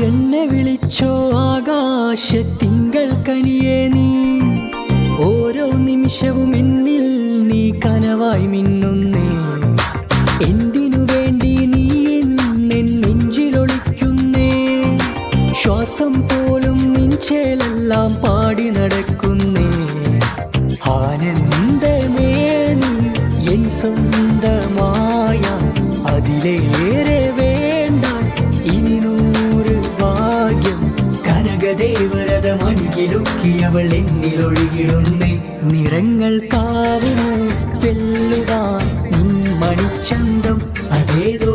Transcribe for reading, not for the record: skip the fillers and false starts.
എന്നെ വിളിച്ചോ ആകാശത്തിങ്കൾ കനിയേ നീ, ഓരോ നിമിഷവും എന്നിൽ നീ കനവായി മിന്നുന്നേ. എന്തിനു വേണ്ടി നീ എന്നെൻ നെഞ്ചിലൊളിക്കുന്നേ, ശ്വാസം പോലും നെഞ്ചേലെല്ലാം പാടി നടക്കുന്നേ. ആനന്ദമേ നീ എൻ സ്വന്തമായ, അതിലേറെ വേണ്ട ഇനി 100 ഭാഗ്യം. കനകദേവരത മണികിലുക്കിയവൾ എന്നിലൊഴുകിടുന്നേ. നിറങ്ങൾക്കാവുമോ വെല്ലുവാൻ നിൻ മണിച്ചന്തം, അതേതോ